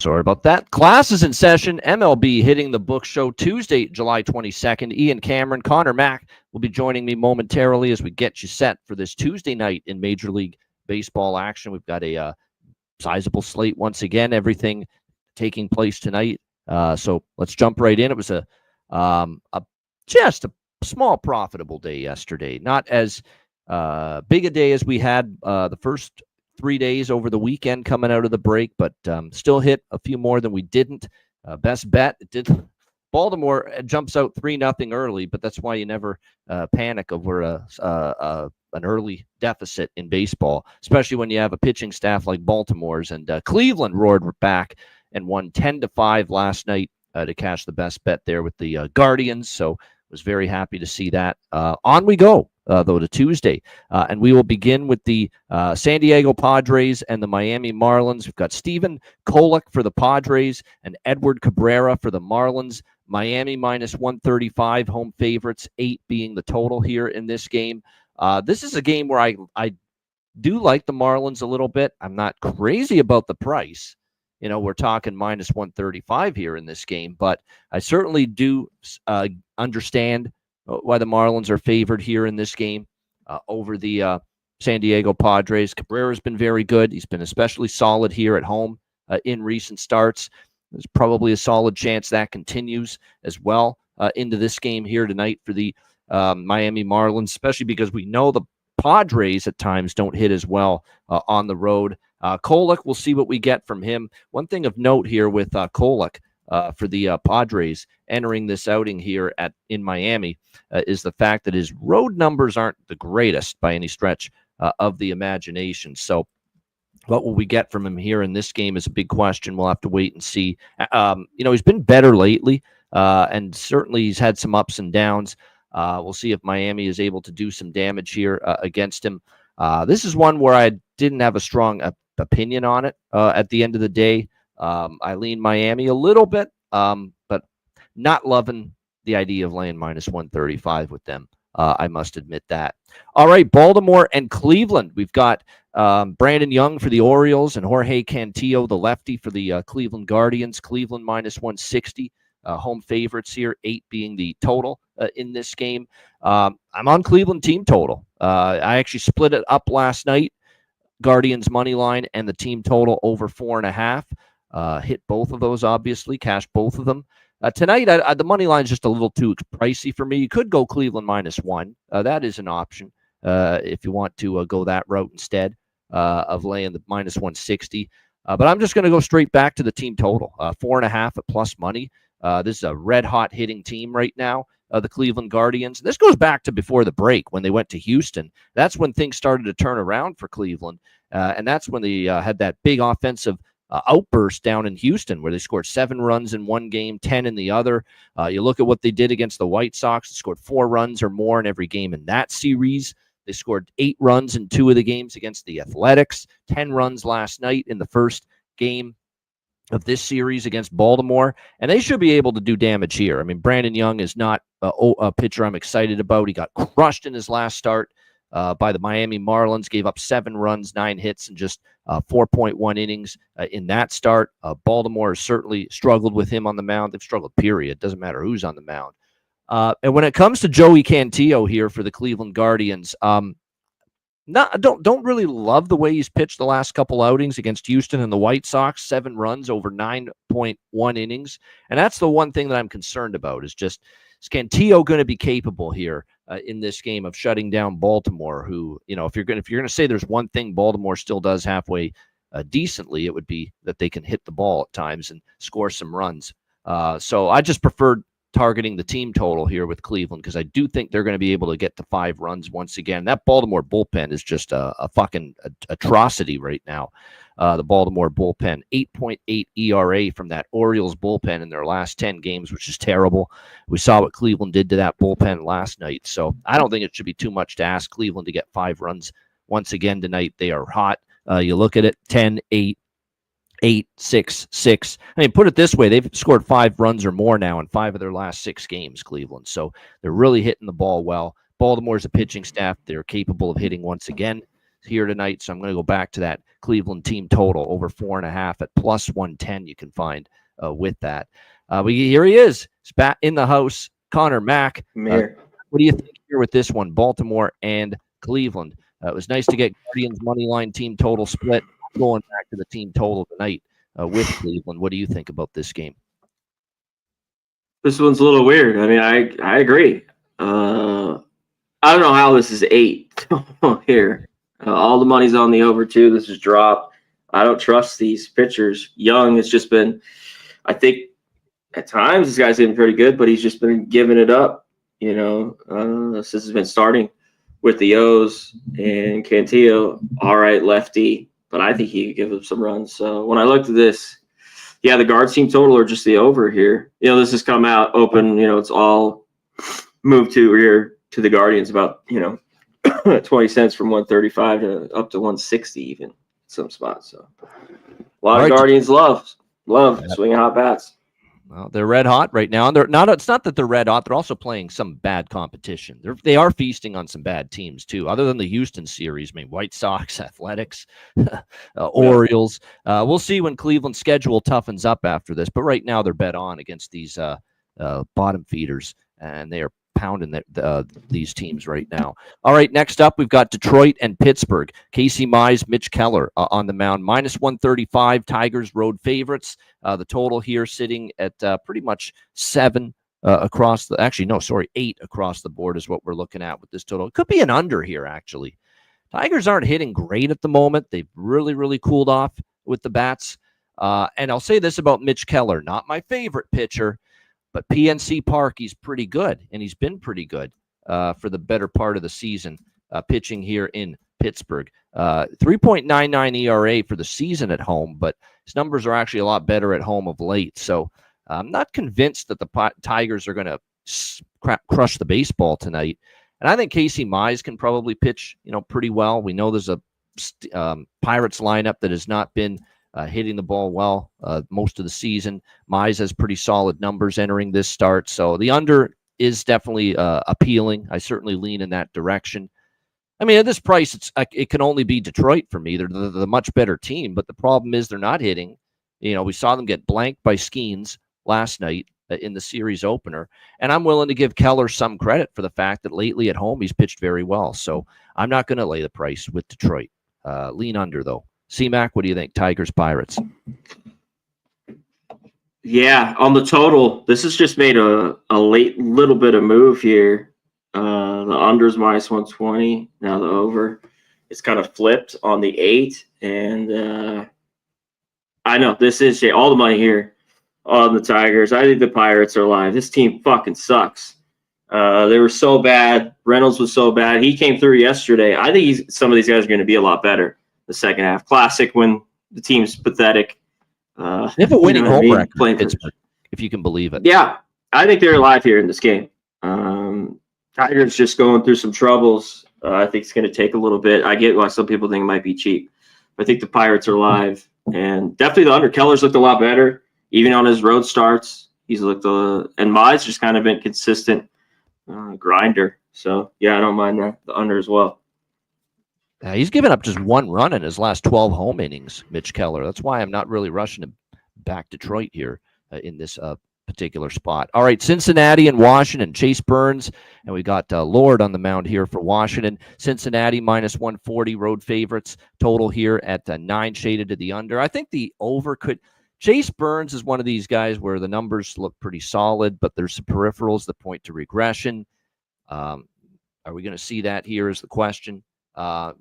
Sorry about that. Class is in session. MLB hitting the book show Tuesday, July 22nd. Ian Cameron, Connor Mack will be joining me momentarily as we get you set for this Tuesday night in Major League Baseball action. We've got a sizable slate once again, everything taking place tonight. So let's jump right in. It was just a small profitable day yesterday. Not as big a day as we had the first 3 days over the weekend coming out of the break, but still hit a few more than we didn't. Best bet, it did. Baltimore jumps out 3-0 early, but that's why you never panic over an early deficit in baseball, especially when you have a pitching staff like Baltimore's. And Cleveland roared back and won 10-5 last night to cash the best bet there with the Guardians. So was very happy to see that. On we go. Though to Tuesday. And we will begin with the San Diego Padres and the Miami Marlins. We've got Stephen Kolek for the Padres and Edward Cabrera for the Marlins. Miami minus 135, home favorites, 8 being the total here in this game. This is a game where I do like the Marlins a little bit. I'm not crazy about the price. You know, we're talking minus 135 here in this game, but I certainly do understand why the Marlins are favored here in this game over the San Diego Padres. Cabrera's been very good. He's been especially solid here at home in recent starts. There's probably a solid chance that continues as well into this game here tonight for the Miami Marlins, especially because we know the Padres at times don't hit as well on the road. Kolek, we'll see what we get from him. One thing of note here with Kolek, for the Padres entering this outing here in Miami is the fact that his road numbers aren't the greatest by any stretch of the imagination. So what will we get from him here in this game is a big question. We'll have to wait and see. He's been better lately, and certainly he's had some ups and downs. We'll see if Miami is able to do some damage here against him. This is one where I didn't have a strong opinion on it at the end of the day. I lean Miami a little bit, but not loving the idea of laying minus 135 with them. I must admit that. All right, Baltimore and Cleveland. We've got Brandon Young for the Orioles and Jorge Cantillo, the lefty, for the Cleveland Guardians. Cleveland minus 160. Home favorites here, 8 being the total in this game. I'm on Cleveland team total. I actually split it up last night. Guardians money line and the team total over 4.5. Hit both of those, obviously, cash both of them. Tonight, the money line is just a little too pricey for me. You could go Cleveland minus 1. That is an option if you want to go that route instead of laying the minus 160. But I'm just going to go straight back to the team total, 4.5 at plus money. This is a red-hot hitting team right now, the Cleveland Guardians. This goes back to before the break when they went to Houston. That's when things started to turn around for Cleveland, and that's when they had that big offensive outburst down in Houston where they scored 7 runs in one game, 10 in the other. You look at what they did against the White Sox. They scored 4 runs or more in every game in that series. They scored 8 runs in 2 of the games against the Athletics, 10 runs last night in the first game of this series against Baltimore, and they should be able to do damage here. I mean, Brandon Young is not a pitcher I'm excited about. He got crushed in his last start by the Miami Marlins, gave up 7 runs, 9 hits, and just 4.1 innings in that start. Baltimore has certainly struggled with him on the mound. They've struggled, period. Doesn't matter who's on the mound. And when it comes to Joey Cantillo here for the Cleveland Guardians, don't really love the way he's pitched the last couple outings against Houston and the White Sox. 7 runs over 9.1 innings, and that's the one thing that I'm concerned about. Is Cantillo going to be capable here in this game of shutting down Baltimore? Who, if you're going to say there's one thing Baltimore still does halfway decently, it would be that they can hit the ball at times and score some runs. So I just preferred targeting the team total here with Cleveland because I do think they're going to be able to get to 5 runs once again. That Baltimore bullpen is just a fucking atrocity right now. The Baltimore bullpen, 8.8 ERA from that Orioles bullpen in their last 10 games, which is terrible. We saw what Cleveland did to that bullpen last night. So I don't think it should be too much to ask Cleveland to get 5 runs once again tonight. They are hot. You look at it, 10, 8, 8, 6, 6. I mean, put it this way, they've scored 5 runs or more now in 5 of their last 6 games, Cleveland. So they're really hitting the ball well. Baltimore's a pitching staff. They're capable of hitting once again. here tonight, so I'm going to go back to that Cleveland team total over 4.5 at plus 110. You can find with that. Here he is. He's back in the house. Connor Mack. What do you think here with this one, Baltimore and Cleveland? It was nice to get Guardians money line team total split. Going back to the team total tonight with Cleveland. What do you think about this game? This one's a little weird. I mean, I agree. I don't know how this is 8 here. All the money's on the over too. This is dropped. I don't trust these pitchers. Young has just been, I think, at times this guy's getting pretty good, but he's just been giving it up. This has been starting with the O's and Cantillo. All right, lefty, but I think he could give up some runs. So when I looked at this, yeah, the guards team total or just the over here. This has come out open. It's all moved to the Guardians about 20 cents from 135 to up to 160 even some spots. So a lot of Guardians love swinging hot bats. Well, they're red hot right now, and it's not that they're red hot. They're also playing some bad competition. They are feasting on some bad teams too. Other than the Houston series, I mean, White Sox, Athletics, Orioles. We'll see when Cleveland's schedule toughens up after this. But right now, they're bet on against these bottom feeders, and they are pounding these teams right now. All right, next up, we've got Detroit and Pittsburgh. Casey Mize, Mitch Keller on the mound. Minus 135, Tigers road favorites. The total here sitting at pretty much 7 across the – actually, no, sorry, 8 across the board is what we're looking at with this total. It could be an under here, actually. Tigers aren't hitting great at the moment. They've really, really cooled off with the bats. And I'll say this about Mitch Keller, not my favorite pitcher, but PNC Park, he's pretty good, and he's been pretty good for the better part of the season, pitching here in Pittsburgh. 3.99 ERA for the season at home, but his numbers are actually a lot better at home of late. So I'm not convinced that the Tigers are going to crush the baseball tonight. And I think Casey Mize can probably pitch, pretty well. We know there's a Pirates lineup that has not been hitting the ball well most of the season. Mize has pretty solid numbers entering this start. So the under is definitely appealing. I certainly lean in that direction. I mean, at this price, it can only be Detroit for me. They're the much better team, but the problem is they're not hitting. We saw them get blanked by Skeens last night in the series opener, and I'm willing to give Keller some credit for the fact that lately at home he's pitched very well. So I'm not going to lay the price with Detroit. Lean under, though. C-Mac, what do you think? Tigers, Pirates? Yeah, on the total, this has just made a late little bit of move here. The under's minus 120. Now the over. It's kind of flipped on the 8. And I know this is all the money here on the Tigers. I think the Pirates are live. This team fucking sucks. They were so bad. Reynolds was so bad. He came through yesterday. I think some of these guys are going to be a lot better the second half. Classic when the team's pathetic. They have a winning home record, Pittsburgh, if you can believe it. Yeah, I think they're alive here in this game. Tigers just going through some troubles. I think it's going to take a little bit. I get why some people think it might be cheap. But I think the Pirates are live. And definitely the under. Keller's looked a lot better. Even on his road starts, he's looked and Mize just kind of been consistent grinder. So, yeah, I don't mind the under as well. He's given up just 1 run in his last 12 home innings, Mitch Keller. That's why I'm not really rushing him back Detroit here in this particular spot. All right, Cincinnati and Washington. Chase Burns, and we got Lord on the mound here for Washington. Cincinnati minus 140 road favorites. Total here at 9 shaded to the under. I think the over could. Chase Burns is one of these guys where the numbers look pretty solid, but there's some peripherals that point to regression. Are we going to see that here is the question.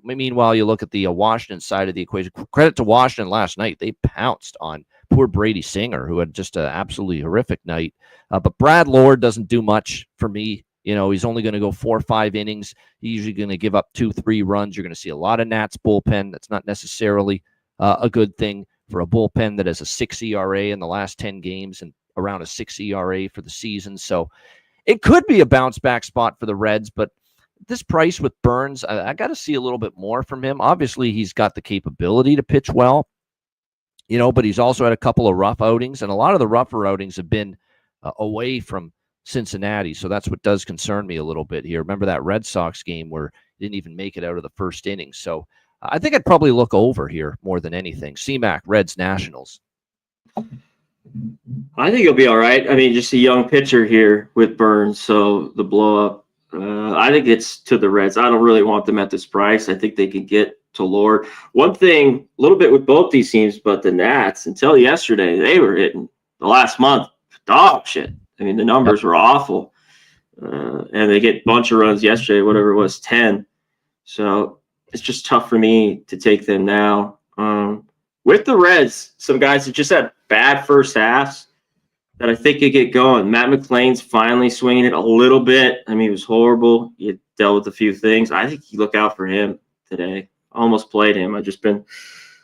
Meanwhile, you look at the Washington side of the equation. Credit to Washington last night. They pounced on poor Brady Singer, who had just an absolutely horrific night. But Brad Lord doesn't do much for me. He's only going to go 4 or 5 innings. He's usually going to give up 2-3 runs. You're going to see a lot of Nats bullpen. That's not necessarily a good thing for a bullpen that has a 6 ERA in the last 10 games and around a 6 ERA for the season. So it could be a bounce back spot for the Reds, but this price with Burns, I got to see a little bit more from him. Obviously, he's got the capability to pitch well, but he's also had a couple of rough outings, and a lot of the rougher outings have been away from Cincinnati. So that's what does concern me a little bit here. Remember that Red Sox game where he didn't even make it out of the first inning. So I think I'd probably look over here more than anything. CMAC, Reds, Nationals. I think he'll be all right. I mean, just a young pitcher here with Burns, so the blow up. I think it's to the Reds. I don't really want them at this price. I think they can get to Lord. One thing, a little bit with both these teams, but the Nats, until yesterday, they were hitting the last month dog shit. I mean, the numbers were awful. And they get a bunch of runs yesterday, whatever it was, 10. So it's just tough for me to take them now. With the Reds, some guys that just had bad first halves that I think could get going. Matt McClain's finally swinging it a little bit. I mean, it was horrible. He dealt with a few things. I think you look out for him today. I almost played him. I've just been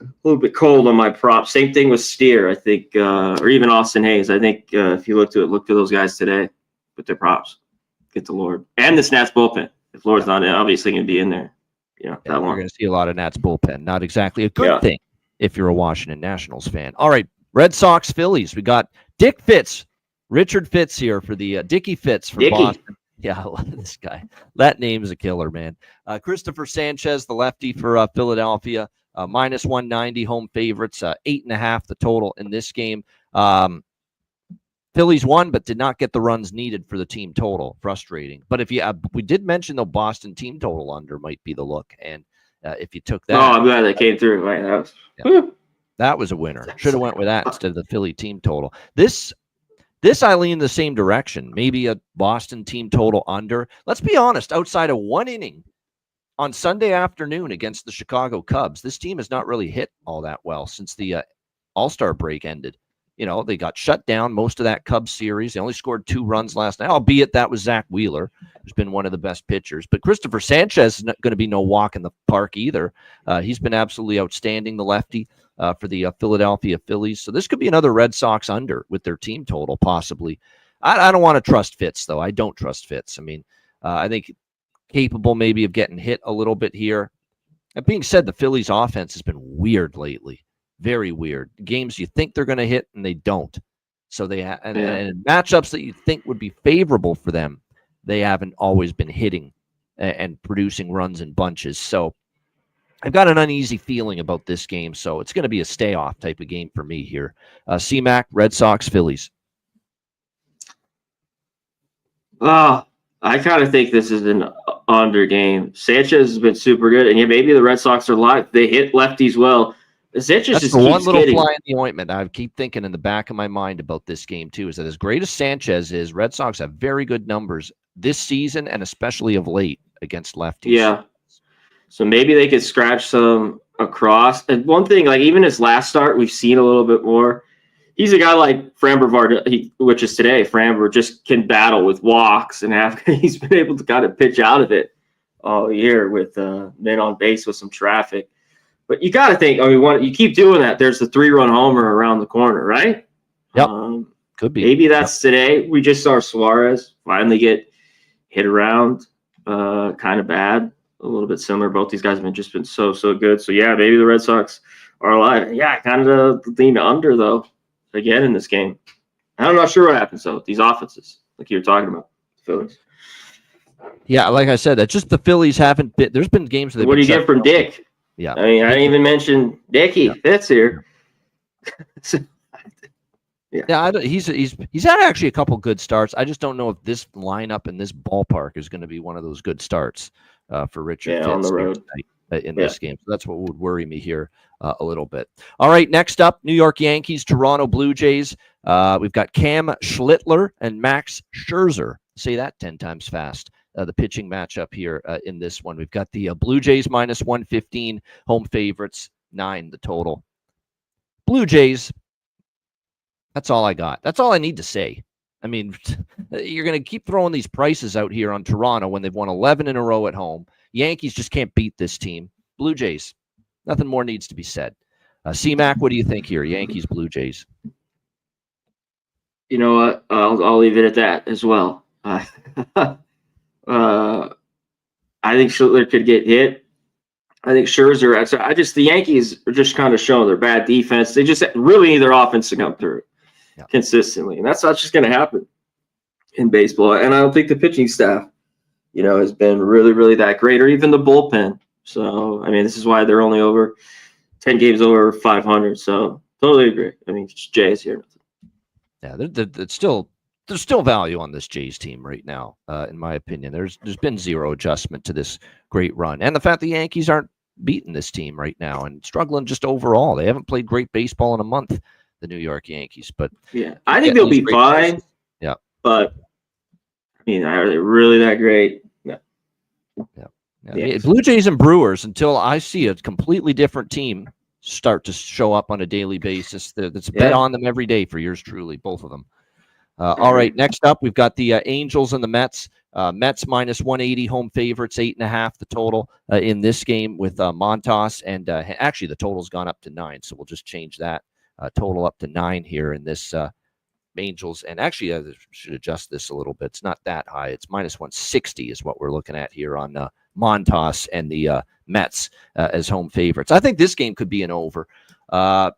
a little bit cold on my props. Same thing with Steer, I think, or even Austin Hayes. I think if you look to those guys today with their props. Get the Lord. And the Nats bullpen. If Lord's not in, obviously going to be in there. You're going to see a lot of Nats bullpen. Not exactly a good thing if you're a Washington Nationals fan. All right, Red Sox, Phillies. We got Dick Fitz, Richard Fitz here for the Dickie Fitz for Boston. Yeah, I love this guy. That name is a killer, man. Christopher Sanchez, the lefty for Philadelphia, minus 190 home favorites, 8.5 the total in this game. Phillies won, but did not get the runs needed for the team total. Frustrating. But if you, we did mention the Boston team total under might be the look, and if you took that, I'm glad that came through. Right, that was a winner. Should have went with that instead of the Philly team total. This I lean the same direction. Maybe a Boston team total under. Let's be honest. Outside of one inning on Sunday afternoon against the Chicago Cubs, this team has not really hit all that well since the All-Star break ended. You know, they got shut down most of that Cubs series. They only scored 2 runs last night, albeit that was Zach Wheeler, who's been one of the best pitchers. But Christopher Sanchez is not going to be no walk in the park either. He's been absolutely outstanding, the lefty, for the Philadelphia Phillies. So this could be another Red Sox under with their team total, possibly. I don't want to trust Fitz, though. I don't trust Fitz. I mean, I think capable maybe of getting hit a little bit here. That being said, the Phillies offense has been weird lately. Very weird. Games you think they're going to hit and they don't. So they and matchups that you think would be favorable for them, they haven't always been hitting and producing runs in bunches. So I've got an uneasy feeling about this game. So it's going to be a stay off type of game for me here. CMAC, Red Sox, Phillies. I kind of think this is an under game. Sanchez has been super good, and maybe the Red Sox are live. They hit lefties well. Sanchez That's the one little fly in the ointment I keep thinking in the back of my mind about this game, too, is that as great as Sanchez is, Red Sox have very good numbers this season and especially of late against lefties. Yeah. So maybe they could scratch some across. And one thing, like even his last start, we've seen a little bit more. He's a guy like Framber, which is today. Framber just can battle with walks, and he's been able to kind of pitch out of it all year with men on base with some traffic. But you got to think, you keep doing that. There's the 3-run homer around the corner, right? Yep. Could be. Maybe that's today. We just saw Suarez finally get hit around kind of bad, a little bit similar. Both these guys have just been so good. So, yeah, maybe the Red Sox are alive. Yeah, kind of lean under, though, again in this game. I'm not sure what happens, though, with these offenses, like you were talking about, the Phillies. Yeah, like I said, that's just the Phillies haven't been – there's been games that what do you get from Dick? Yeah, I mean, I didn't even mention Dickie Fitz here. He's had actually a couple good starts. I just don't know if this lineup in this ballpark is going to be one of those good starts for Richard Fitz on the road in this game. So that's what would worry me here a little bit. All right, next up, New York Yankees, Toronto Blue Jays. We've got Cam Schlittler and Max Scherzer. Say that 10 times fast. The pitching matchup here in this one. We've got the Blue Jays minus 115, home favorites, 9 the total. Blue Jays, that's all I got. That's all I need to say. I mean, you're going to keep throwing these prices out here on Toronto when they've won 11 in a row at home. Yankees just can't beat this team. Blue Jays, nothing more needs to be said. CMAC, what do you think here? Yankees, Blue Jays. You know what? I'll leave it at that as well. I think Schlittler could get hit. I think Scherzer. The Yankees are just kind of showing their bad defense. They just really need their offense to come through consistently, and that's not just going to happen in baseball. And I don't think the pitching staff, has been really, really that great, or even the bullpen. So, I mean, this is why they're only over 10 games over 500. So, totally agree. I mean, Jay's here. Yeah, there's still value on this Jays team right now, in my opinion. There's been zero adjustment to this great run, and the fact the Yankees aren't beating this team right now and struggling just overall. They haven't played great baseball in a month, the New York Yankees. But yeah, I think they'll be fine. Pitches. Yeah, but I mean, are they really that great? No. Yeah. Blue Jays and Brewers, until I see a completely different team start to show up on a daily basis, that's bet on them every day for yours truly, both of them. All right, next up, we've got the Angels and the Mets. Mets minus 180 home favorites, 8.5 the total in this game with Montas. And actually, the total's gone up to 9, so we'll just change that total up to 9 here in this Angels. And actually, I should adjust this a little bit. It's not that high. It's minus 160 is what we're looking at here on Montas and the Mets as home favorites. I think this game could be an over. I'm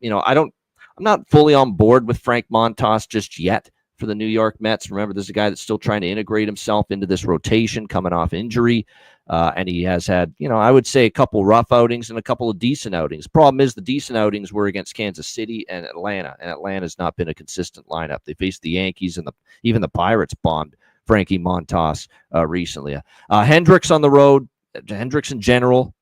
not fully on board with Frank Montas just yet for the New York Mets. Remember, there's a guy that's still trying to integrate himself into this rotation coming off injury. And he has had, I would say a couple rough outings and a couple of decent outings. Problem is the decent outings were against Kansas City and Atlanta's not been a consistent lineup. They faced the Yankees and even the Pirates bombed Frankie Montas recently. Hendricks on the road. Hendricks in general,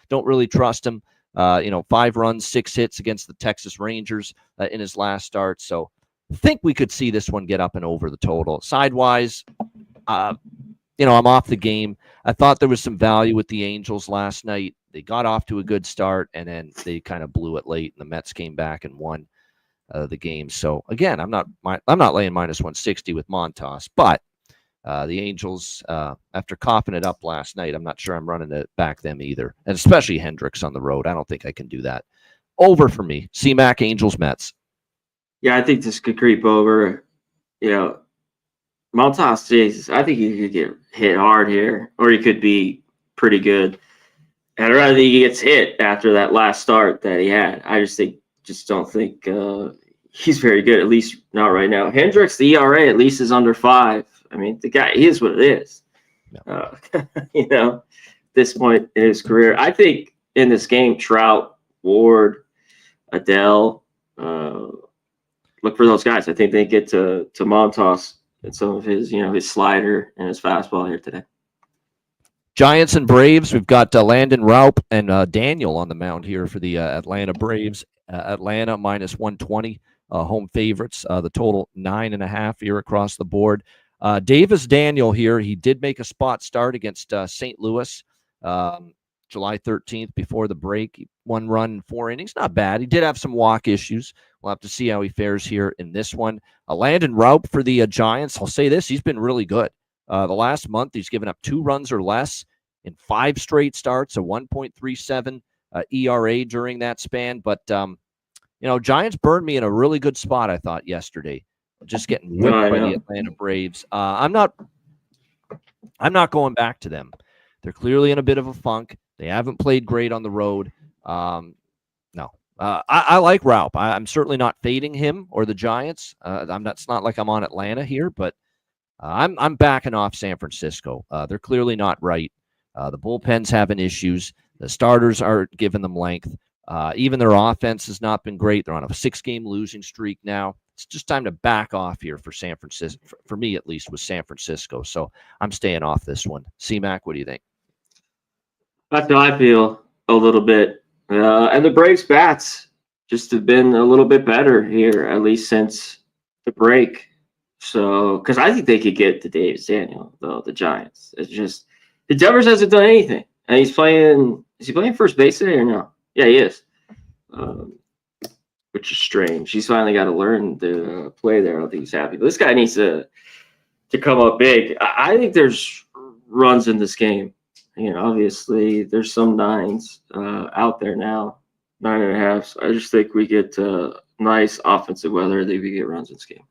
don't really trust him. 5 runs, 6 hits against the Texas Rangers in his last start. So I think we could see this one get up and over the total. Sidewise, I'm off the game. I thought there was some value with the Angels last night. They got off to a good start, and then they kind of blew it late, and the Mets came back and won the game. So again, I'm not laying minus 160 with Montas, but the Angels, after coughing it up last night, I'm not sure I'm running it back them either, and especially Hendricks on the road. I don't think I can do that. Over for me. C-Mac, Angels, Mets. Yeah, I think this could creep over. Montas, Jesus, I think he could get hit hard here, or he could be pretty good. And I rather think he gets hit after that last start that he had. I just don't think he's very good, at least not right now. Hendricks, the ERA at least is under 5. I mean, the guy, he is what it is. No. This point in his career. I think in this game, Trout, Ward, Adele, look for those guys. I think they get to Montas and some of his, his slider and his fastball here today. Giants and Braves. We've got Landon Raup and Daniel on the mound here for the Atlanta Braves. Atlanta minus 120 home favorites. The total 9.5 here across the board. Davis Daniel here. He did make a spot start against St. Louis July 13th before the break. 1 run, 4 innings. Not bad. He did have some walk issues. We'll have to see how he fares here in this one. Landon Raup for the Giants. I'll say this. He's been really good. The last month, he's given up 2 runs or less in 5 straight starts, a 1.37 ERA during that span. But, Giants burned me in a really good spot, I thought, yesterday. Just getting whipped by the Atlanta Braves. I'm not going back to them. They're clearly in a bit of a funk. They haven't played great on the road. No. I like Raup. I'm certainly not fading him or the Giants. It's not like I'm on Atlanta here, but I'm backing off San Francisco. They're clearly not right. The bullpen's having issues. The starters aren't giving them length. Even their offense has not been great. They're on a 6-game losing streak now. It's just time to back off here for San Francisco, for me at least, with San Francisco. So I'm staying off this one. C-Mac, what do you think? That's how I feel a little bit. And the Braves bats just have been a little bit better here, at least since the break. So, because I think they could get to Davis Daniel, though, the Giants. It's just, the Devers hasn't done anything. And is he playing first base today or no? Yeah, he is. Which is strange. He's finally got to learn to play there. I don't think he's happy. But this guy needs to come up big. I think there's runs in this game. Obviously, there's some 9s out there now, 9.5. So I just think we get nice offensive weather. I think we get runs in this game.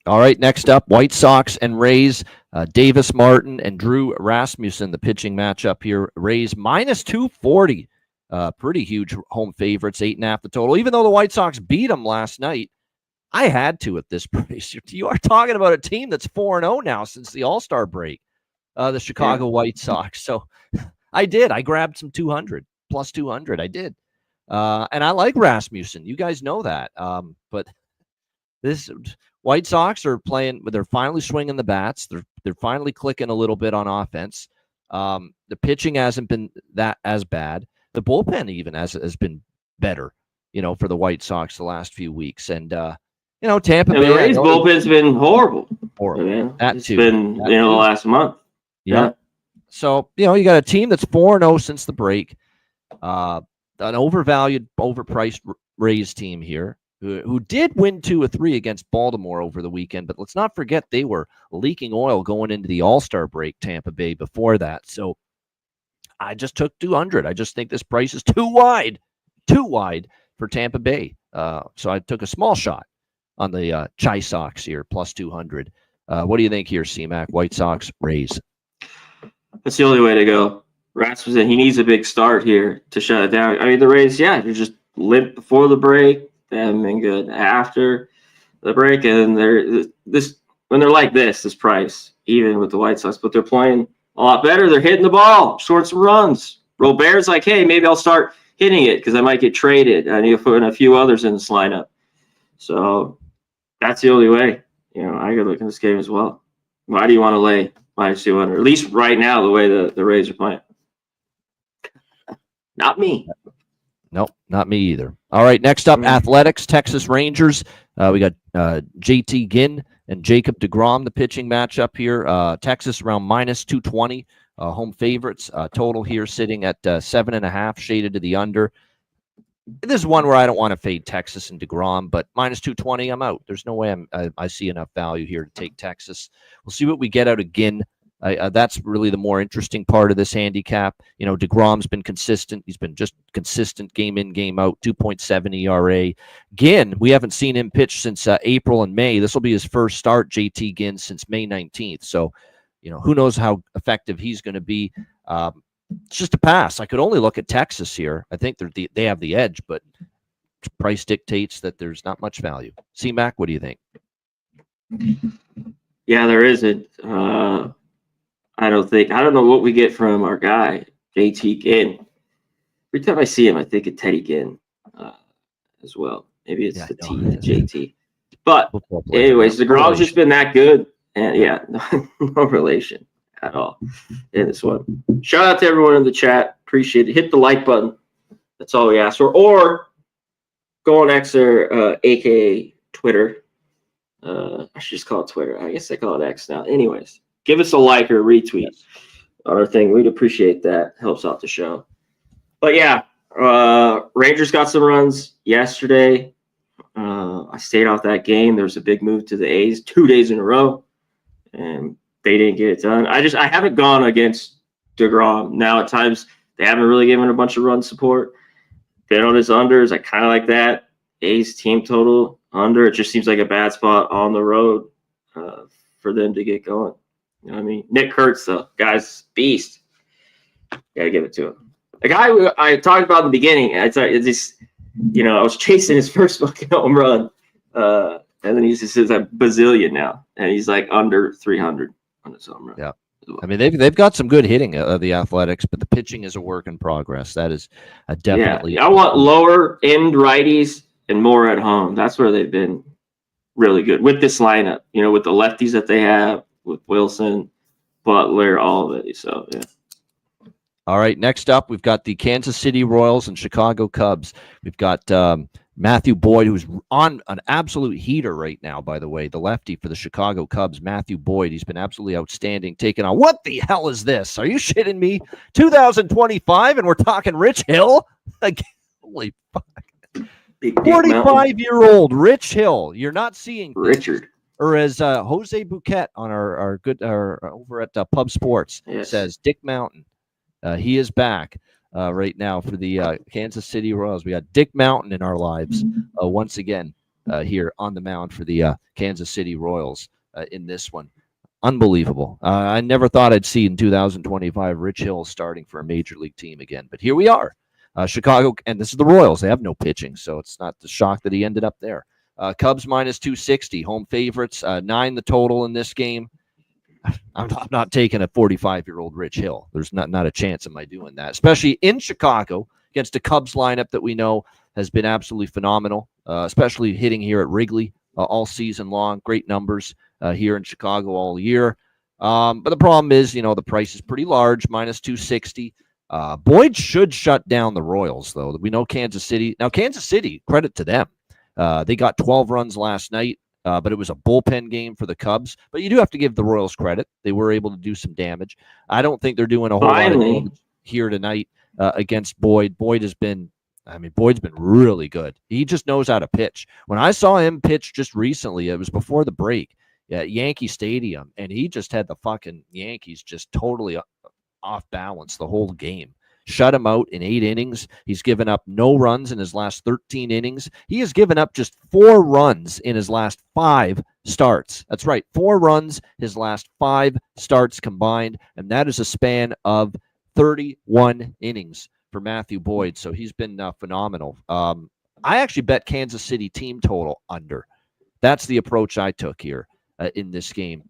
All right, next up, White Sox and Rays. Davis Martin and Drew Rasmussen, the pitching matchup here. Rays minus 240. Pretty huge home favorites, 8.5 the total. Even though the White Sox beat them last night, I had to at this price. You are talking about a team that's 4-0 now since the All-Star break, the Chicago White Sox. So I did. I grabbed some 200 plus 200. I did. And I like Rasmussen. You guys know that. But this White Sox are playing. They're finally swinging the bats. They're finally clicking a little bit on offense. The pitching hasn't been that as bad. The bullpen even has been better, for the White Sox the last few weeks. And Tampa Bay. The Rays bullpen's been horrible. Horrible. It's been the last month. Yeah. So you got a team that's 4-0 since the break. An overvalued, overpriced Rays team here, who did win 2 of 3 against Baltimore over the weekend. But let's not forget they were leaking oil going into the All-Star break, Tampa Bay, before that. So I just took 200. I just think this price is too wide for Tampa Bay. So I took a small shot on the Chi Sox here, plus 200. What do you think here, C-Mac? White Sox, Rays. That's the only way to go. Rasmussen, he needs a big start here to shut it down. I mean, the Rays, they're just limp before the break. They haven't been good after the break, and when they're like this price, even with the White Sox, but they're playing a lot better. They're hitting the ball, scoring some runs. Robert's like, hey, maybe I'll start hitting it because I might get traded. I need to put in a few others in this lineup. So that's the only way. I could look at this game as well. Why do you want to lay minus 200? At least right now, the way the Rays are playing. Not me. Nope, not me either. All right, next up, Athletics, Texas Rangers. We got JT Ginn and Jacob deGrom, the pitching matchup here. Texas around minus 220, home favorites. Total here sitting at 7.5, shaded to the under. This is one where I don't want to fade Texas and deGrom, but minus 220, I'm out. There's no way I see enough value here to take Texas. We'll see what we get out of Ginn. That's really the more interesting part of this handicap. deGrom's been consistent. He's been just consistent game in, game out, 2.7 ERA. Ginn, we haven't seen him pitch since April and May. This will be his first start, JT Ginn, since May 19th. So, who knows how effective he's going to be. It's just a pass. I could only look at Texas here. I think they have the edge, but price dictates that there's not much value. C-Mac, what do you think? Yeah, there isn't. I don't know what we get from our guy, JT Ginn. Every time I see him, I think of Teddy Ginn as well. Maybe it's the T, the JT. But anyways, deGrom's just been that good. And no relation at all in this one. Shout out to everyone in the chat. Appreciate it. Hit the like button. That's all we ask for. Or go on X or aka Twitter. I should just call it Twitter. I guess I call it X now. Anyways, give us a like or a retweet on our thing. We'd appreciate that. Helps out the show. But Rangers got some runs yesterday. I stayed off that game. There was a big move to the A's 2 days in a row, and they didn't get it done. I haven't gone against deGrom. Now, at times, they haven't really given a bunch of run support. Been on his unders. I kind of like that. A's team total under. It just seems like a bad spot on the road for them to get going. You know what I mean? Nick Kurtz, though. Guy's beast. Got to give it to him. The guy I talked about in the beginning, I was chasing his first fucking home run. And then he's just a bazillion now. And he's like under 300 on his home run. Yeah. I mean, they've got some good hitting of the Athletics, but the pitching is a work in progress. That is definitely. Yeah. I want lower end righties and more at home. That's where they've been really good with this lineup. With the lefties that they have, with Wilson, Butler, all of it. So yeah. All right. Next up, we've got the Kansas City Royals and Chicago Cubs. We've got Matthew Boyd, who's on an absolute heater right now, by the way, the lefty for the Chicago Cubs, Matthew Boyd. He's been absolutely outstanding, taking on, what the hell is this? Are you shitting me? 2025, and we're talking Rich Hill? Like, holy fuck. 45-year-old Rich Hill. You're not seeing Richard. Or as Jose Bouquet on our over at Pub Sports says, Dick Mountain. He is back right now for the Kansas City Royals. We got Dick Mountain in our lives once again here on the mound for the Kansas City Royals in this one. Unbelievable. I never thought I'd see in 2025 Rich Hill starting for a major league team again, but here we are. Chicago, and this is the Royals. They have no pitching, so it's not the shock that he ended up there. Cubs minus 260, home favorites, 9 the total in this game. I'm not taking a 45-year-old Rich Hill. There's not a chance of my doing that, especially in Chicago against a Cubs lineup that we know has been absolutely phenomenal, especially hitting here at Wrigley all season long. Great numbers here in Chicago all year. But the problem is, the price is pretty large, minus 260. Boyd should shut down the Royals, though. We know Kansas City. Now, Kansas City, credit to them. They got 12 runs last night, but it was a bullpen game for the Cubs. But you do have to give the Royals credit. They were able to do some damage. I don't think they're doing a whole lot of damage here tonight against Boyd. Boyd's been really good. He just knows how to pitch. When I saw him pitch just recently, it was before the break at Yankee Stadium, and he just had the fucking Yankees just totally off balance the whole game. Shut him out in 8 innings. He's given up no runs in his last 13 innings. He has given up just 4 runs in his last 5 starts. That's right, 4 runs his last 5 starts combined, and that is a span of 31 innings for Matthew Boyd. So he's been phenomenal. I actually bet Kansas City team total under. That's the approach I took here in this game.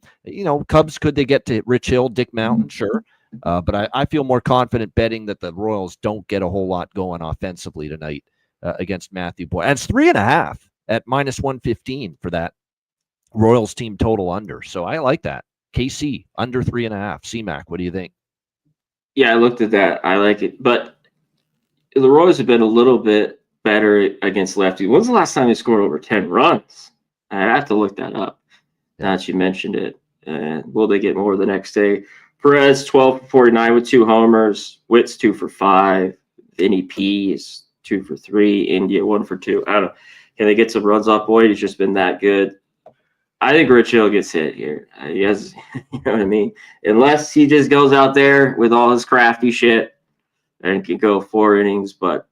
Cubs, could they get to Rich Hill, Dick Mountain? Sure. But I feel more confident betting that the Royals don't get a whole lot going offensively tonight against Matthew Boyd. And it's 3.5 at minus 115 for that Royals team total under. So I like that. KC under 3.5. CMAC, what do you think? Yeah, I looked at that. I like it. But the Royals have been a little bit better against lefty. When's the last time they scored over 10 runs? I have to look that up. Now that you mentioned it. And will they get more the next day? Perez, 12 for 49 with 2 homers. Witt's 2 for 5. Vinny P is 2 for 3. India, 1 for 2. I don't know. Can they get some runs off Boyd? He's just been that good. I think Rich Hill gets hit here. He has, you know what I mean? Unless he just goes out there with all his crafty shit and can go 4 innings. But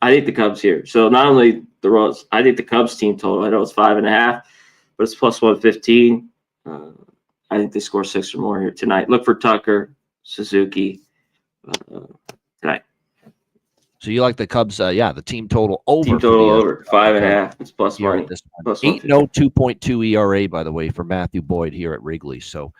I think the Cubs here. So not only the Royals, I think the Cubs team total, I know it's 5.5, but it's plus 115. I think they score 6 or more here tonight. Look for Tucker, Suzuki tonight. So you like the Cubs? The team total over. Team total over 5.5. It's plus money. Plus 8.0, 2.2 ERA, by the way, for Matthew Boyd here at Wrigley. So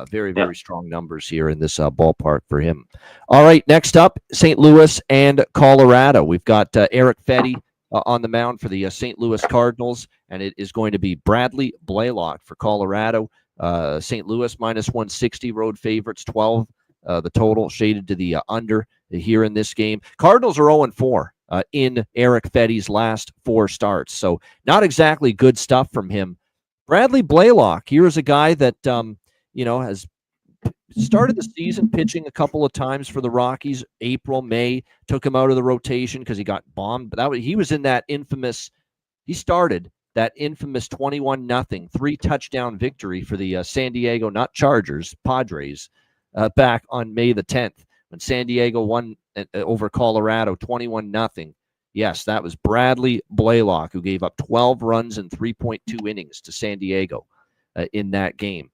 very, very strong numbers here in this ballpark for him. All right, next up, St. Louis and Colorado. We've got Eric Fetty on the mound for the St. Louis Cardinals, and it is going to be Bradley Blaylock for Colorado. St. Louis minus 160, road favorites, 12. The total shaded to the under here in this game. Cardinals are 0-4 in Eric Fetty's last 4 starts, so not exactly good stuff from him. Bradley Blaylock, here's a guy that has started the season pitching a couple of times for the Rockies. April, May, took him out of the rotation because he got bombed. But he was in that infamous. He started that infamous 21-0 3-touchdown victory for the San Diego, not Chargers, Padres, back on May the 10th when San Diego won over Colorado 21-0. Yes, that was Bradley Blaylock, who gave up 12 runs in 3.2 innings to San Diego in that game.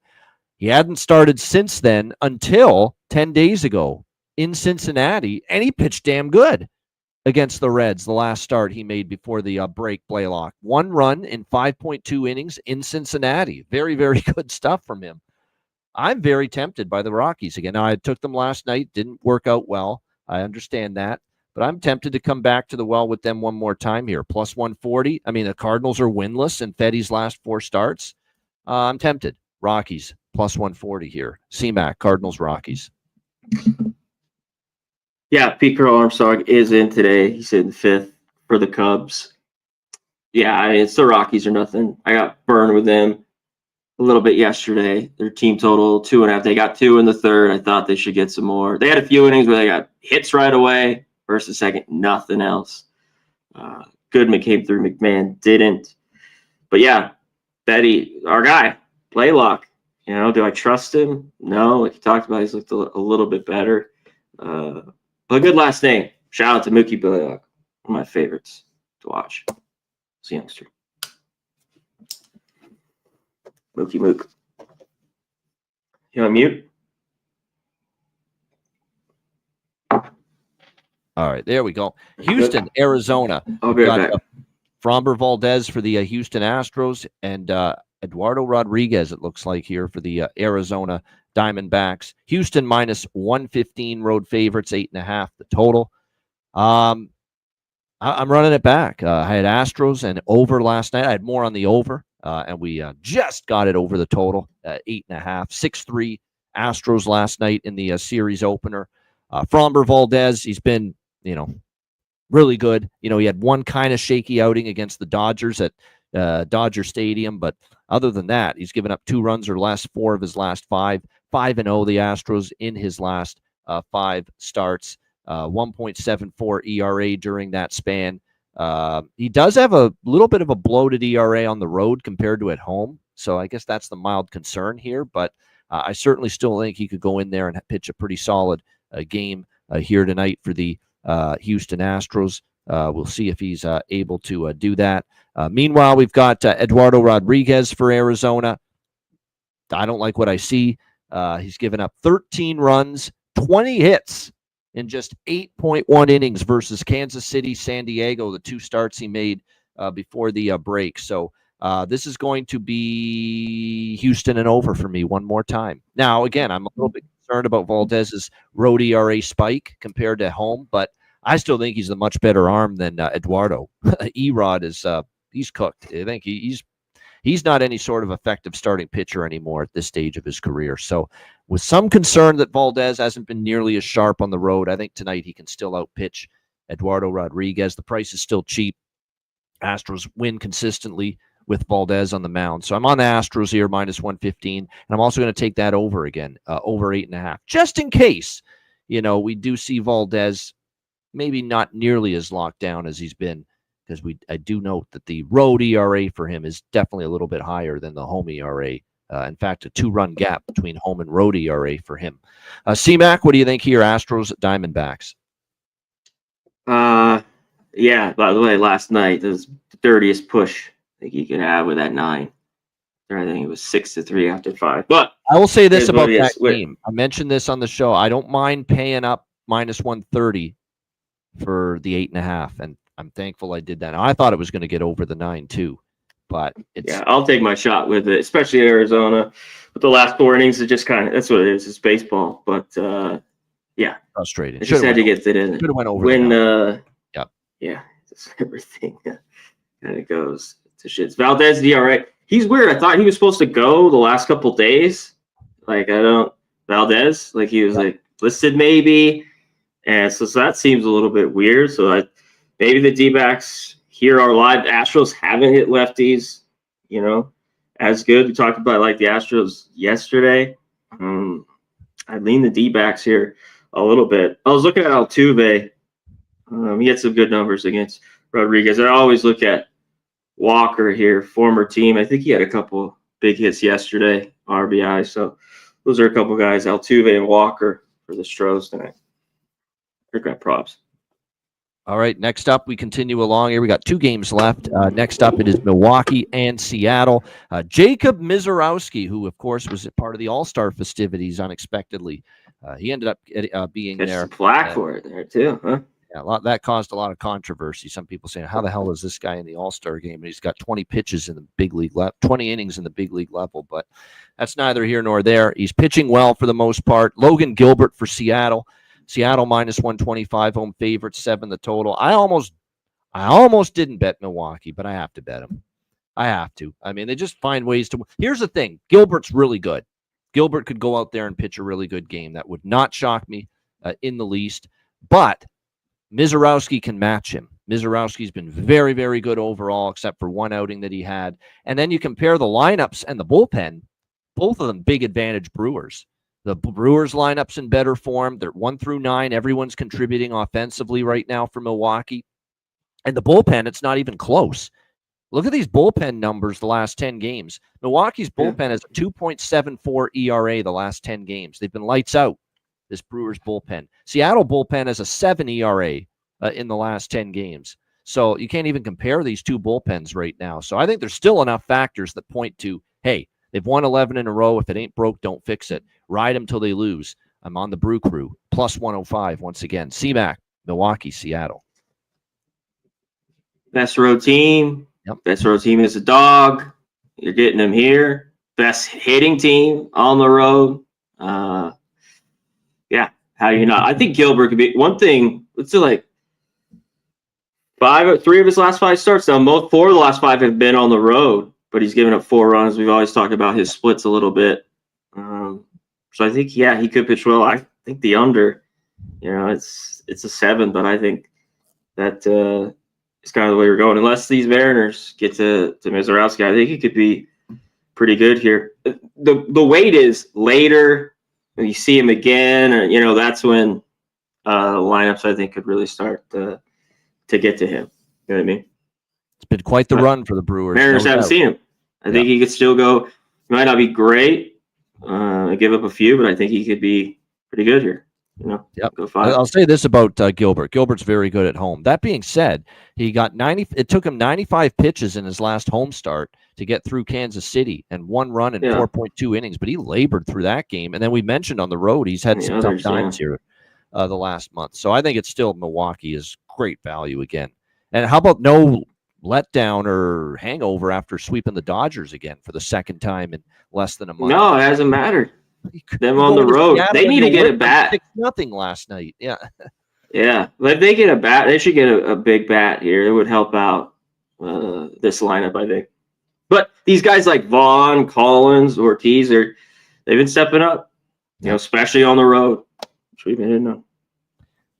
He hadn't started since then until 10 days ago in Cincinnati, and he pitched damn good against the Reds, the last start he made before the break. Blaylock, 1 run in 5.2 innings in Cincinnati. Very, very good stuff from him. I'm very tempted by the Rockies again. Now, I took them last night, didn't work out well. I understand that, but I'm tempted to come back to the well with them one more time here. Plus 140. I mean, the Cardinals are winless in Fetty's last 4 starts. I'm tempted. Rockies, plus 140 here. CMAC, Cardinals, Rockies. Yeah, Pete Carroll Armstrong is in today. He's in 5th for the Cubs. Yeah, I mean, it's the Rockies or nothing. I got burned with them a little bit yesterday. Their team total 2.5. They got 2 in the 3rd. I thought they should get some more. They had a few innings where they got hits right away. First and second, nothing else. Goodman came through. McMahon didn't. But yeah, Betty, our guy, Blaylock. Do I trust him? No. Like you talked about, he's looked a little bit better. But a good last name. Shout out to Mookie Blaylock. One of my favorites to watch. It's a youngster. Mookie Mook. You on mute? All right, there we go. Houston, Arizona. I'll be right back. Framber Valdez for the Houston Astros, and Eduardo Rodriguez, it looks like here for the Arizona Diamondbacks. Houston minus 115 road favorites, 8.5 the total. I'm running it back. I had Astros and over last night. I had more on the over, and we just got it over the total, 8.5, 6-3 Astros last night in the series opener. Framber Valdez, he's been, really good. He had one kind of shaky outing against the Dodgers at Dodger Stadium, but other than that, he's given up 2 runs or less 4 of his last 5. 5-0 the Astros in his last 5 starts. 1.74 ERA during that span. He does have a little bit of a bloated ERA on the road compared to at home, so I guess that's the mild concern here, but I certainly still think he could go in there and pitch a pretty solid game here tonight for the Houston Astros. We'll see if he's able to do that. Meanwhile, we've got Eduardo Rodriguez for Arizona. I don't like what I see. He's given up 13 runs, 20 hits in just 8.1 innings versus Kansas City, San Diego, the 2 starts he made before the break. So this is going to be Houston and over for me one more time. Now, again, I'm a little bit concerned about Valdez's road ERA spike compared to home, but I still think he's a much better arm than Eduardo. Erod is he's cooked. I think he's not any sort of effective starting pitcher anymore at this stage of his career. So with some concern that Valdez hasn't been nearly as sharp on the road, I think tonight he can still outpitch Eduardo Rodriguez. The price is still cheap. Astros win consistently with Valdez on the mound. So I'm on the Astros here, minus 115. And I'm also going to take that over again, over 8.5, just in case, we do see Valdez maybe not nearly as locked down as he's been, because I do note that the road ERA for him is definitely a little bit higher than the home ERA. In fact, a 2-run gap between home and road ERA for him. C-Mac, what do you think here, Astros at Diamondbacks? Yeah, by the way, last night, this was the dirtiest push I think you could have with that 9. I think it was 6-3 after 5. But I will say this about that game. I mentioned this on the show. I don't mind paying up minus 130 for the 8.5, and I'm thankful I did that. Now, I thought it was going to get over the 9 too, but I'll take my shot with it, especially Arizona. With the last 4 innings, it just that's what it is. It's baseball, but frustrating. I just had to get it in. Should have went over. Just everything kind of goes to shit. Valdez DRA. He's weird. I thought he was supposed to go the last couple days. Valdez, he was listed maybe. And so that seems a little bit weird. So maybe the D-backs here are live. The Astros haven't hit lefties, as good. We talked about the Astros yesterday. I lean the D-backs here a little bit. I was looking at Altuve. He had some good numbers against Rodriguez. I always look at Walker here, former team. I think he had a couple big hits yesterday, RBI. So those are a couple guys, Altuve and Walker for the Stros tonight. Got props. All right, next up, we continue along here. We got 2 games left. Next up, it is Milwaukee and Seattle. Jacob Misiorowski, who, of course, was a part of the All-Star festivities unexpectedly. He ended up being there. Some flack for it there, too, huh? Yeah, that caused a lot of controversy. Some people saying, how the hell is this guy in the All-Star game? And he's got 20 pitches in the big league, 20 innings in the big league level. But that's neither here nor there. He's pitching well for the most part. Logan Gilbert for Seattle. Seattle minus 125, home favorite, 7 the total. I almost didn't bet Milwaukee, but I have to bet them. I have to. I mean, they just find ways to. Here's the thing. Gilbert's really good. Gilbert could go out there and pitch a really good game. That would not shock me in the least. But Misiorowski can match him. Misiorowski's been very, very good overall, except for one outing that he had. And then you compare the lineups and the bullpen, both of them big advantage Brewers. The Brewers lineup's in better form. They're 1 through 9. Everyone's contributing offensively right now for Milwaukee. And the bullpen, it's not even close. Look at these bullpen numbers the last 10 games. Milwaukee's bullpen has a 2.74 ERA the last 10 games. They've been lights out, this Brewers bullpen. Seattle bullpen has a 7 ERA in the last 10 games. So you can't even compare these 2 bullpens right now. So I think there's still enough factors that point to, hey, they've won 11 in a row. If it ain't broke, don't fix it. Ride them till they lose. I'm on the Brew Crew. Plus 105 once again. C-Mac, Milwaukee, Seattle. Best road team. Yep. Best road team is a dog. You're getting him here. Best hitting team on the road. Yeah, how do you not? I think Gilbert could be one thing. Let's do like 3 of his last 5 starts. Now, 4 of the last 5 have been on the road, but he's given up 4 runs. We've always talked about his splits a little bit. So I think, yeah, he could pitch well. I think the under, it's a 7, but I think that is kind of the way we're going. Unless these Mariners get to Mizorowski, I think he could be pretty good here. The wait is later. When you see him again, or that's when lineups I think could really start to get to him. You know what I mean? It's been quite the run for the Brewers. Mariners haven't seen him. I think he could still go. He might not be great. Give up a few, but I think he could be pretty good here. Go 5. I'll say this about Gilbert. Gilbert's very good at home. That being said, he got 90. It took him 95 pitches in his last home start to get through Kansas City and 1 run in 4.2 innings. But he labored through that game. And then we mentioned on the road he's had some tough times here the last month. So I think it's still Milwaukee is great value again. And how about no letdown or hangover after sweeping the Dodgers again for the second time in less than a month? No, it hasn't mattered. Them on the road. They need to get a bat. 6-0 last night. Yeah. Yeah. If they get a bat, they should get a big bat here. It would help out this lineup, I think. But these guys like Vaughn, Collins, Ortiz, they've been stepping up, especially on the road, which we've been hitting on.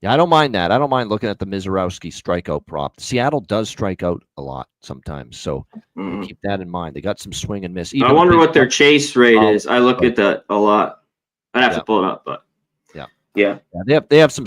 Yeah, I don't mind that. I don't mind looking at the Mizorowski strikeout prop. Seattle does strike out a lot sometimes, so keep that in mind. They got some swing and miss. I wonder what their chase rate is. I look at that a lot. I'd have to pull it up, but yeah. They have some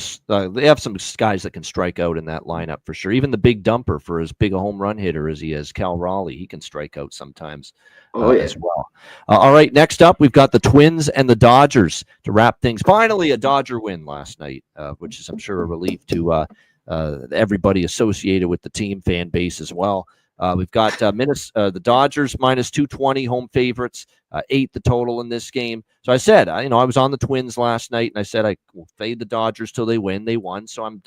guys that can strike out in that lineup for sure. Even the big dumper, for as big a home run hitter as he is, Cal Raleigh, he can strike out sometimes as well. All right, next up we've got the Twins and the Dodgers to wrap things. Finally, a Dodger win last night, which is I'm sure a relief to everybody associated with the team fan base as well. We've got the Dodgers minus 220 home favorites, 8 the total in this game. So I said, I was on the Twins last night, and I said I will fade the Dodgers till they win. They won, so I'm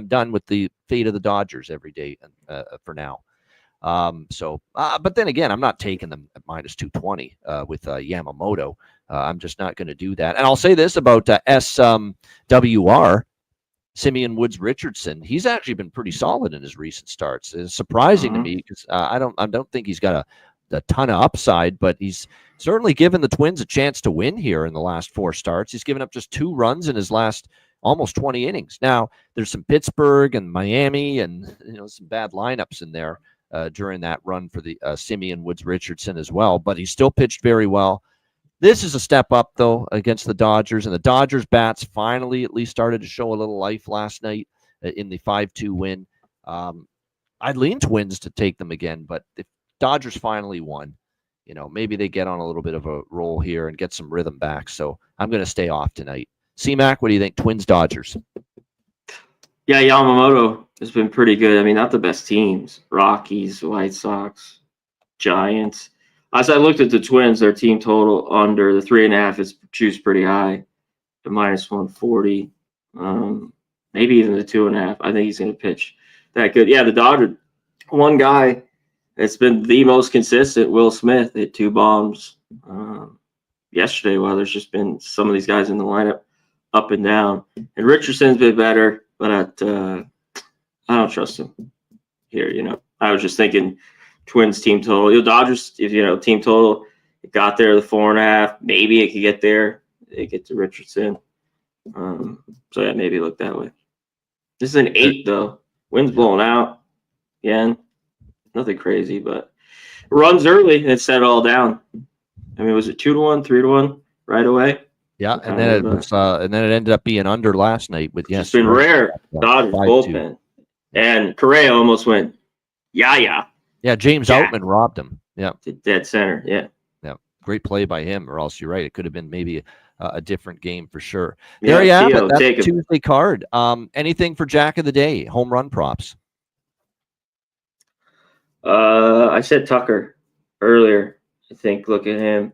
done with the fade of the Dodgers every day for now. But then again, I'm not taking them at minus 220 with Yamamoto. I'm just not going to do that. And I'll say this about SWR. Simeon Woods Richardson, he's actually been pretty solid in his recent starts. It's surprising to me because I don't think he's got a ton of upside, but he's certainly given the Twins a chance to win here in the last 4 starts. He's given up just 2 runs in his last almost 20 innings. Now there's some Pittsburgh and Miami and some bad lineups in there during that run for the Simeon Woods Richardson as well, but he still pitched very well. This is a step up, though, against the Dodgers, and the Dodgers bats finally at least started to show a little life last night in the 5-2 win. I'd lean Twins to take them again, but if Dodgers finally won, maybe they get on a little bit of a roll here and get some rhythm back. So I'm going to stay off tonight. C-Mac, what do you think? Twins, Dodgers? Yeah, Yamamoto has been pretty good. I mean, not the best teams. Rockies, White Sox, Giants. As I looked at the Twins, their team total under the 3.5 is juiced pretty high, the minus 140, maybe even the 2.5. I think he's going to pitch that good. Yeah, the Dodgers, one guy that's been the most consistent, Will Smith, hit 2 bombs yesterday. While there's just been some of these guys in the lineup up and down, and Richardson's been better, but I don't trust him here. I was just thinking. Twins team total. Dodgers, team total, it got there the 4.5. Maybe it could get there. They get to Richardson. So yeah, maybe look that way. This is an 8 though. Wind's blowing out. Again, nothing crazy, but runs early and it set it all down. I mean, was it 2-1, 3-1 right away? Yeah, and then it was, and then it ended up being under last night with It's been rare. Dodgers bullpen, and Correa almost went. Yeah. Yeah, James Outman robbed him. Yeah. To dead center. Yeah. Yeah. Great play by him, or else you're right. It could have been maybe a different game for sure. There you have it. That's the Tuesday card. Anything for Jack of the Day? Home run props. I said Tucker earlier. I think look at him.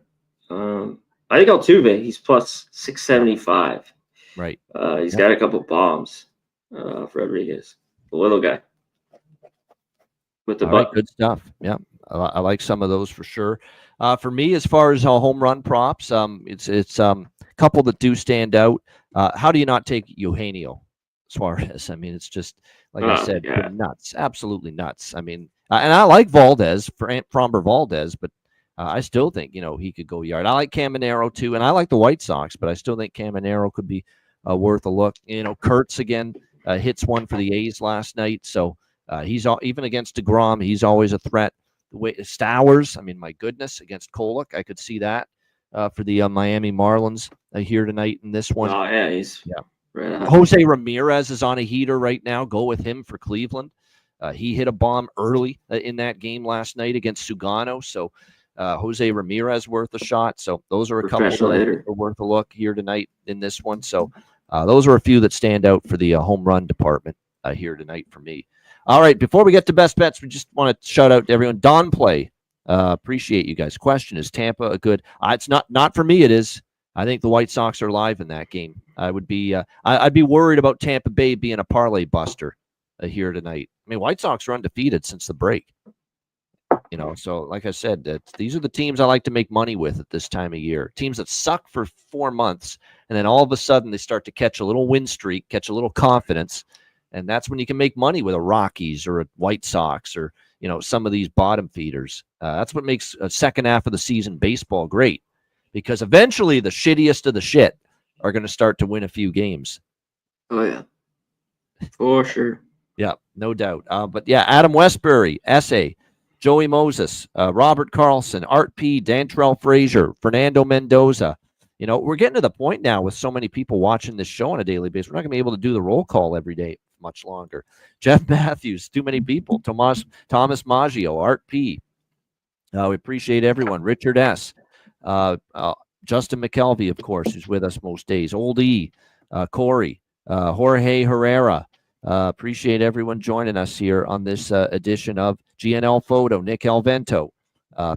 I think Altuve, he's plus 675. Right. He's got a couple bombs for Rodriguez. The little guy. With the good stuff. Yeah. I like some of those for sure. For me, as far as home run props, it's a couple that do stand out. How do you not take Eugenio Suarez? I mean, it's just like I said, nuts, absolutely nuts. I mean, and I like Valdez, Framber Valdez, but I still think he could go yard. I like Caminero too, and I like the White Sox, but I still think Caminero could be worth a look. Kurtz again hits one for the A's last night, so he's even against DeGrom, he's always a threat. The way Stowers, I mean, my goodness, against Kolek, I could see that for the Miami Marlins here tonight in this one. Oh yeah, he's right on. Jose Ramirez is on a heater right now. Go with him for Cleveland. He hit a bomb early in that game last night against Sugano, so Jose Ramirez worth a shot. So those are a couple that are worth a look here tonight in this one. So those are a few that stand out for the home run department here tonight for me. All right, before we get to best bets, we just want to shout out to everyone. Don Play, appreciate you guys. Question, is Tampa a good? It's not for me. It is. I think the White Sox are live in that game. I would be I'd be worried about Tampa Bay being a parlay buster here tonight. I mean, White Sox are undefeated since the break. So like I said, these are the teams I like to make money with at this time of year. Teams that suck for 4 months, and then all of a sudden they start to catch a little win streak, catch a little confidence, and that's when you can make money with a Rockies or a White Sox or some of these bottom feeders. That's what makes a second half of the season baseball great, because eventually the shittiest of the shit are going to start to win a few games. Oh yeah, for sure. Yeah, no doubt. But yeah, Adam Westbury, Essay, Joey Moses, Robert Carlson, Art P, Dantrell Frazier, Fernando Mendoza. We're getting to the point now with so many people watching this show on a daily basis. We're not going to be able to do the roll call every day much longer. Jeff Matthews, too many people. Thomas Maggio, Art P. We appreciate everyone. Richard S. Justin McKelvey, of course, who's with us most days. Old E, Corey, Jorge Herrera. Appreciate everyone joining us here on this edition of GNL Photo. Nick Alvento.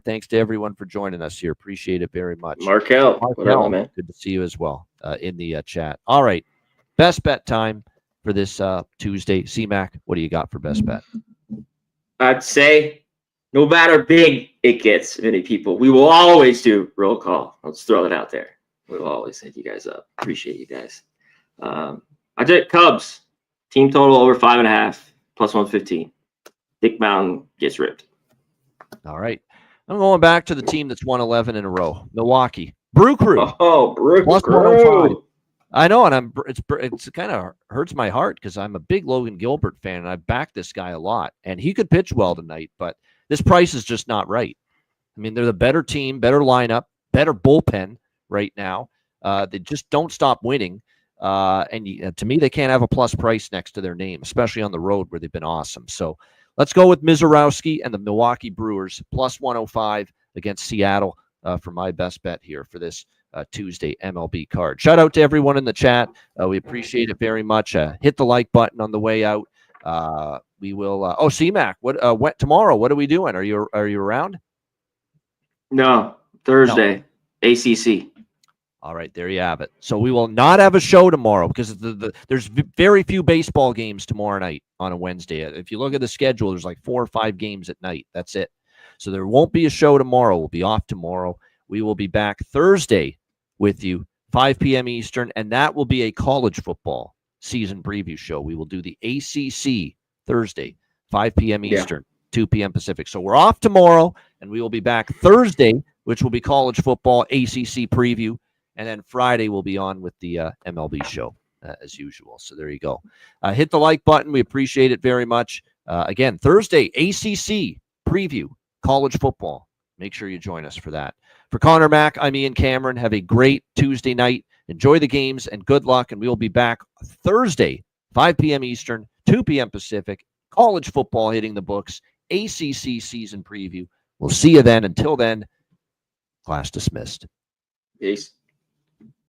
Thanks to everyone for joining us here. Appreciate it very much. Markel, whatever, man. Good to see you as well in the chat. All right. Best bet time for this Tuesday. C-Mac, what do you got for best bet? I'd say no matter big it gets, many people, we will always do roll call. Let's throw it out there. We'll always hit you guys up. Appreciate you guys. I did Cubs. Team total over 5.5, plus 115. Dick Mountain gets ripped. All right. I'm going back to the team that's won 11 in a row. Milwaukee. Brew Crew. Oh, Brew plus Crew. 105. I know, and it's kind of hurts my heart because I'm a big Logan Gilbert fan, and I back this guy a lot. And he could pitch well tonight, but this price is just not right. I mean, they're the better team, better lineup, better bullpen right now. They just don't stop winning. And to me, they can't have a plus price next to their name, especially on the road where they've been awesome. So let's go with Mizorowski and the Milwaukee Brewers, plus 105 against Seattle for my best bet here for this Tuesday MLB card. Shout out to everyone in the chat. We appreciate it very much. Hit the like button on the way out. We will. C-Mac, what tomorrow? What are we doing? Are you around? No, Thursday, no. ACC. All right, there you have it. So we will not have a show tomorrow because there's very few baseball games tomorrow night on a Wednesday. If you look at the schedule, there's like 4 or 5 games at night. That's it. So there won't be a show tomorrow. We'll be off tomorrow. We will be back Thursday with you, 5 p.m. Eastern, and that will be a college football season preview show. We will do the ACC Thursday, 5 p.m. Eastern, 2 p.m. Pacific. So we're off tomorrow, and we will be back Thursday, which will be college football ACC preview. And then Friday we'll be on with the MLB show as usual. So there you go. Hit the like button. We appreciate it very much. Again, Thursday, ACC preview, college football. Make sure you join us for that. For Connor Mack, I'm Ian Cameron. Have a great Tuesday night. Enjoy the games and good luck. And we'll be back Thursday, 5 p.m. Eastern, 2 p.m. Pacific. College football hitting the books. ACC season preview. We'll see you then. Until then, class dismissed. Peace.